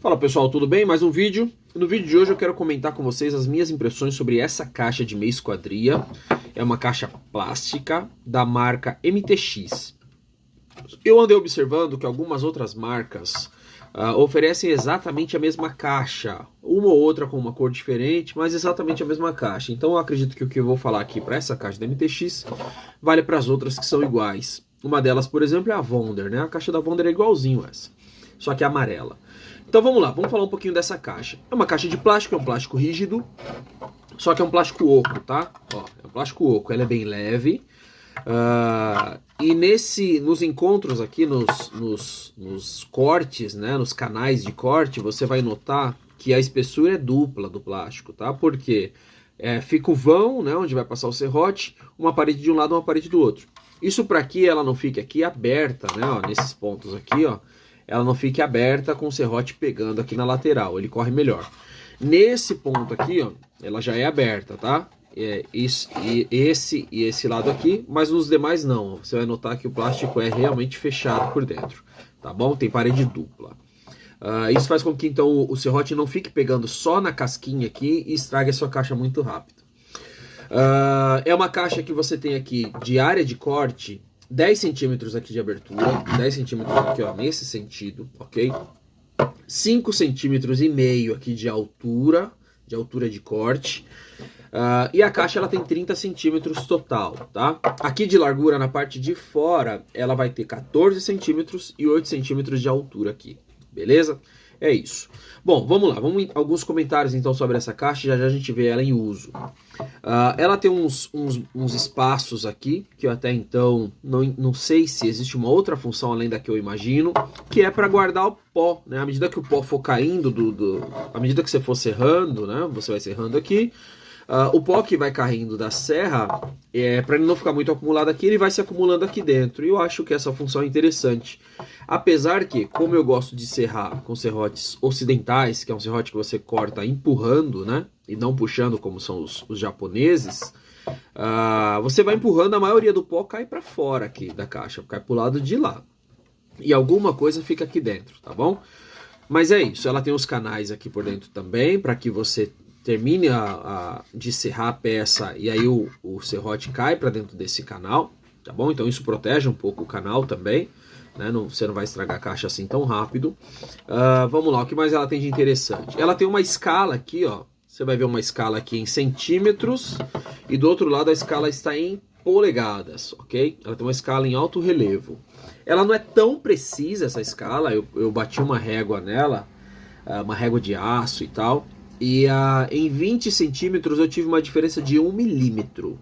Fala pessoal, tudo bem? Mais um vídeo. No vídeo de hoje eu quero comentar com vocês as minhas impressões sobre essa caixa de meia esquadria. É uma caixa plástica da marca MTX. Eu andei observando que algumas outras marcas oferecem exatamente a mesma caixa. Uma ou outra com uma cor diferente, mas exatamente a mesma caixa. Então eu acredito que o que eu vou falar aqui para essa caixa da MTX vale para as outras que são iguais. Uma delas, por exemplo, é a Wonder, né? A caixa da Wonder é igualzinho essa, só que é amarela. Então vamos lá, vamos falar um pouquinho dessa caixa. É uma caixa de plástico, é um plástico rígido, só que é um plástico oco, tá? Ó, é um plástico oco, ela é bem leve. E nos encontros aqui, nos cortes, né, nos canais de corte, você vai notar que a espessura é dupla do plástico, tá? Porque fica o vão, né, onde vai passar o serrote, uma parede de um lado e uma parede do outro. Isso para que ela não fique aqui aberta, né, ó, nesses pontos aqui, ó, ela não fique aberta com o serrote pegando aqui na lateral, ele corre melhor. Nesse ponto aqui, ó, ela já é aberta, tá? Esse e esse lado aqui, mas nos demais não. Você vai notar que o plástico é realmente fechado por dentro, tá bom? Tem parede dupla. Isso faz com que então o serrote não fique pegando só na casquinha aqui e estrague a sua caixa muito rápido. É uma caixa que você tem aqui de área de corte 10 centímetros aqui de abertura, 10 centímetros aqui, ó, nesse sentido, ok? 5 centímetros e meio aqui de altura de corte. E a caixa ela tem 30 centímetros total, tá? Aqui de largura na parte de fora, ela vai ter 14 centímetros e 8 centímetros de altura aqui, beleza? É isso. Bom, vamos lá, alguns comentários então sobre essa caixa, já a gente vê ela em uso. Ela tem uns espaços aqui, que eu até então não sei se existe uma outra função além da que eu imagino, que é para guardar o pó, né? À medida que o pó for caindo, à medida que você for serrando, né? Você vai serrando aqui, o pó que vai caindo da serra, para ele não ficar muito acumulado aqui, ele vai se acumulando aqui dentro. E eu acho que essa função é interessante. Apesar que, como eu gosto de serrar com serrotes ocidentais, que é um serrote que você corta empurrando, né? E não puxando como são os japoneses, você vai empurrando, a maioria do pó cai para fora aqui da caixa, cai para o lado de lá. E alguma coisa fica aqui dentro, tá bom? Mas é isso, ela tem os canais aqui por dentro também, para que você termine de serrar a peça e aí o serrote cai para dentro desse canal, tá bom? Então isso protege um pouco o canal também, né? Você não vai estragar a caixa assim tão rápido. Vamos lá, o que mais ela tem de interessante? Ela tem uma escala aqui, ó. Você vai ver uma escala aqui em centímetros e do outro lado a escala está em polegadas, ok? Ela tem uma escala em alto relevo. Ela não é tão precisa essa escala, eu bati uma régua nela, uma régua de aço e tal. E em 20 centímetros eu tive uma diferença de 1 milímetro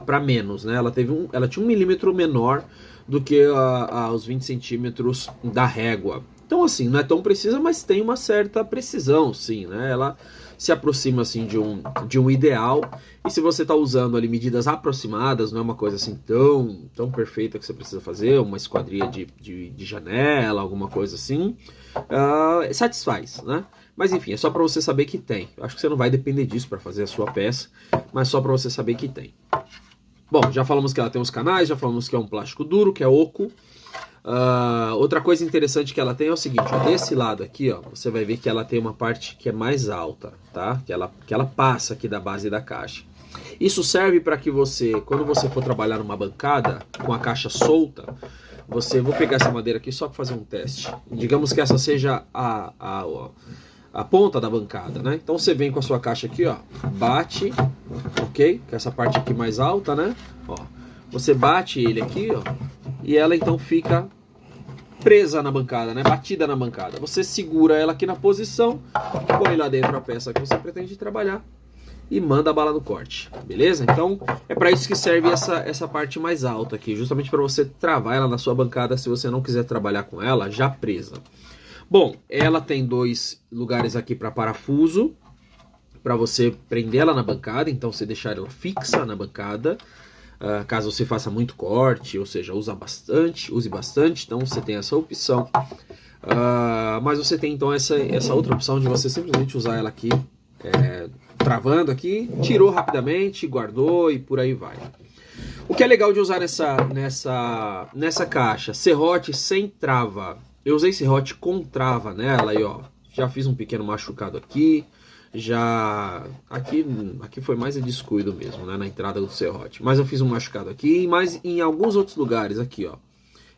para menos, né? Ela tinha 1 milímetro menor do que os 20 centímetros da régua. Então assim, não é tão precisa, mas tem uma certa precisão, sim, né? Ela se aproxima assim de um ideal. E se você está usando ali medidas aproximadas, não é uma coisa assim tão perfeita que você precisa fazer, uma esquadria de janela, alguma coisa assim, satisfaz, né? Mas enfim, é só para você saber que tem. Eu acho que você não vai depender disso para fazer a sua peça, mas só para você saber que tem. Bom, já falamos que ela tem os canais, já falamos que é um plástico duro, que é oco. Outra coisa interessante que ela tem é o seguinte, ó, desse lado aqui, ó, você vai ver que ela tem uma parte que é mais alta, tá? Que ela passa aqui da base da caixa. Isso serve para que você, quando você for trabalhar numa bancada com a caixa solta, vou pegar essa madeira aqui só para fazer um teste. Digamos que essa seja a ponta da bancada, né? Então você vem com a sua caixa aqui, ó, bate, ok? Que é essa parte aqui mais alta, né? Ó, você bate ele aqui, ó, e ela então fica presa na bancada, né? Batida na bancada. Você segura ela aqui na posição, põe lá dentro a peça que você pretende trabalhar e manda a bala no corte, beleza? Então é para isso que serve essa parte mais alta aqui, justamente para você travar ela na sua bancada se você não quiser trabalhar com ela já presa. Bom, ela tem 2 lugares aqui para parafuso, para você prender ela na bancada, então você deixar ela fixa na bancada, caso você faça muito corte, ou seja, use bastante, então você tem essa opção. Mas você tem então essa outra opção de você simplesmente usar ela aqui, travando aqui, tirou rapidamente, guardou e por aí vai. O que é legal de usar nessa caixa, serrote sem trava. Eu usei serrote com trava nela aí, ó. já fiz um pequeno machucado aqui, já aqui foi mais a descuido mesmo, né, na entrada do serrote. Mas eu fiz um machucado aqui, mas em alguns outros lugares aqui, ó.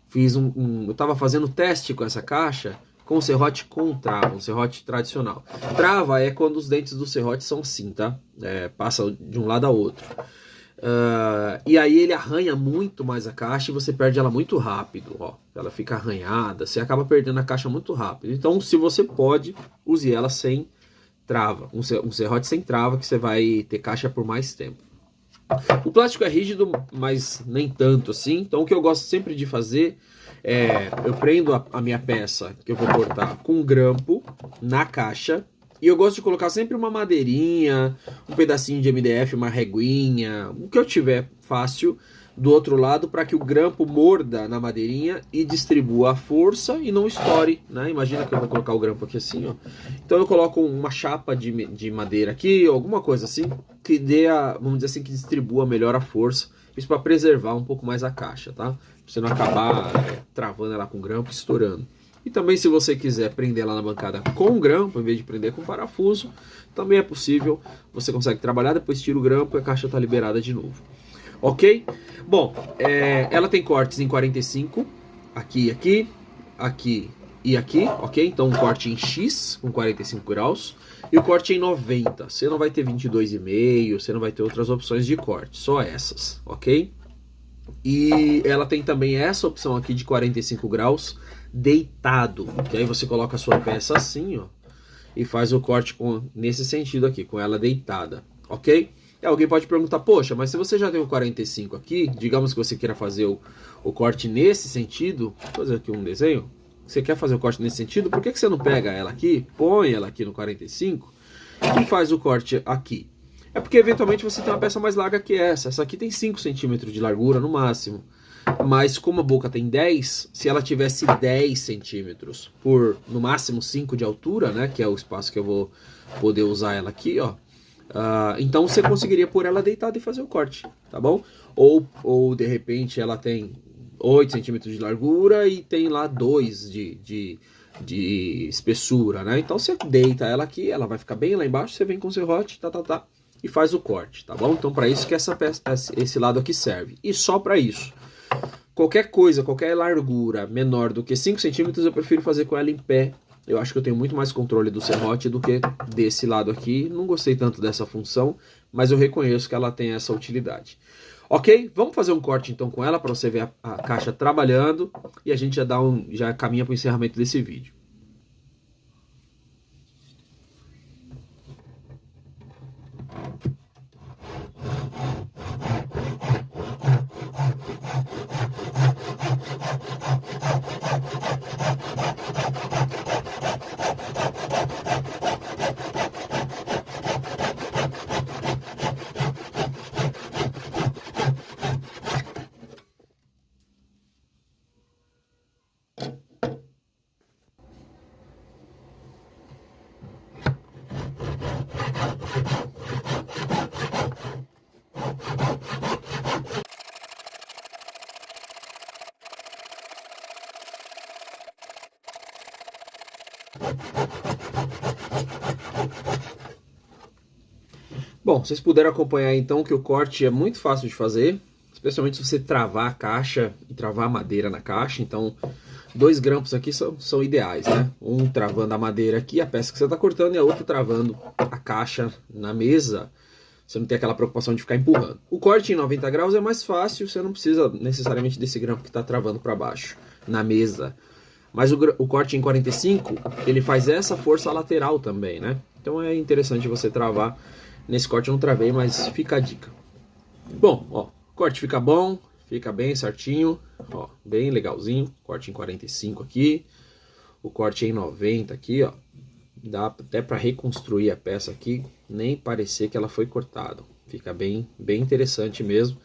Fiz eu tava fazendo teste com essa caixa com o serrote com trava, um serrote tradicional. Trava é quando os dentes do serrote são assim, tá? Passa de um lado ao outro. E aí ele arranha muito mais a caixa e você perde ela muito rápido, ó. Ela fica arranhada, você acaba perdendo a caixa muito rápido. Então, se você pode, use ela sem trava, um serrote sem trava, que você vai ter caixa por mais tempo. O plástico é rígido, mas nem tanto assim. Então o que eu gosto sempre de fazer eu prendo a minha peça que eu vou cortar com um grampo na caixa. E eu gosto de colocar sempre uma madeirinha, um pedacinho de MDF, uma reguinha, o que eu tiver fácil do outro lado, para que o grampo morda na madeirinha e distribua a força e não estoure, né? Imagina que eu vou colocar o grampo aqui assim, ó. Então eu coloco uma chapa de madeira aqui, alguma coisa assim, que dê vamos dizer assim, que distribua melhor a força. Isso para preservar um pouco mais a caixa, tá? Pra você não acabar travando ela com o grampo e estourando. E também, se você quiser prender ela na bancada com grampo, em vez de prender com parafuso, também é possível. Você consegue trabalhar, depois tira o grampo e a caixa está liberada de novo. Ok? Bom, ela tem cortes em 45, aqui, aqui, aqui e aqui, ok? Então um corte em X com 45 graus e o corte em 90. Você não vai ter 22,5, você não vai ter outras opções de corte, só essas, ok? E ela tem também essa opção aqui de 45 graus deitado, que aí você coloca a sua peça assim, ó, e faz o corte nesse sentido aqui, com ela deitada, ok? E alguém pode perguntar, poxa, mas se você já tem o 45 aqui, digamos que você queira fazer o corte nesse sentido, vou fazer aqui um desenho, você quer fazer o corte nesse sentido, por que você não pega ela aqui, põe ela aqui no 45 e faz o corte aqui? É porque eventualmente você tem uma peça mais larga que essa aqui tem 5 centímetros de largura no máximo, mas como a boca tem 10, se ela tivesse 10 centímetros por no máximo 5 de altura, né, que é o espaço que eu vou poder usar ela aqui, ó, então você conseguiria pôr ela deitada e fazer o corte, tá bom? Ou de repente ela tem 8 centímetros de largura e tem lá 2 de espessura, né? Então você deita ela aqui, ela vai ficar bem lá embaixo, você vem com o serrote, e faz o corte, tá bom? Então para isso que esse lado aqui serve. E só para isso. Qualquer coisa, qualquer largura menor do que 5 centímetros eu prefiro fazer com ela em pé. Eu acho que eu tenho muito mais controle do serrote do que desse lado aqui. Não gostei tanto dessa função, mas eu reconheço que ela tem essa utilidade. Ok? Vamos fazer um corte então com ela para você ver a caixa trabalhando e a gente já caminha para o encerramento desse vídeo. Bom, vocês puderam acompanhar então que o corte é muito fácil de fazer, especialmente se você travar a caixa e travar a madeira na caixa. Então, 2 grampos aqui são ideais, né? Um travando a madeira aqui, a peça que você está cortando, e a outra travando a caixa na mesa. Você não tem aquela preocupação de ficar empurrando. O corte em 90 graus é mais fácil, você não precisa necessariamente desse grampo que está travando para baixo na mesa. Mas o corte em 45, ele faz essa força lateral também, né? Então é interessante você travar. Nesse corte eu não travei, mas fica a dica. Bom, ó, o corte fica bom, fica bem certinho, ó, bem legalzinho. Corte em 45 aqui, o corte em 90 aqui, ó. Dá até para reconstruir a peça aqui, nem parecer que ela foi cortada. Fica bem interessante mesmo.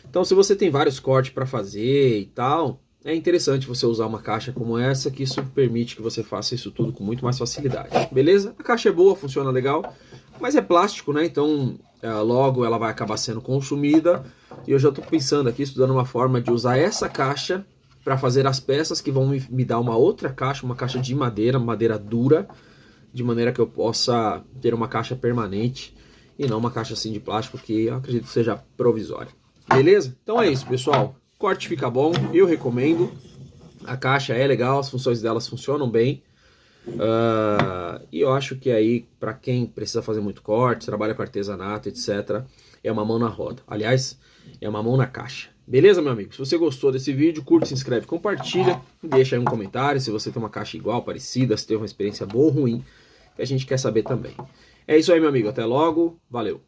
Então, se você tem vários cortes para fazer e tal, é interessante você usar uma caixa como essa, que isso permite que você faça isso tudo com muito mais facilidade. Beleza? A caixa é boa, funciona legal, mas é plástico, né? Então, logo ela vai acabar sendo consumida. E eu já estou pensando aqui, estudando uma forma de usar essa caixa para fazer as peças que vão me dar uma outra caixa, uma caixa de madeira, madeira dura, de maneira que eu possa ter uma caixa permanente e não uma caixa assim de plástico que eu acredito que seja provisória. Beleza? Então é isso, pessoal. O corte fica bom, eu recomendo. A caixa é legal, as funções delas funcionam bem. E eu acho que aí, para quem precisa fazer muito corte, trabalha com artesanato, etc., é uma mão na roda. Aliás, é uma mão na caixa. Beleza, meu amigo? Se você gostou desse vídeo, curte, se inscreve, compartilha. Deixa aí um comentário se você tem uma caixa igual, parecida, se teve uma experiência boa ou ruim, que a gente quer saber também. É isso aí, meu amigo. Até logo. Valeu.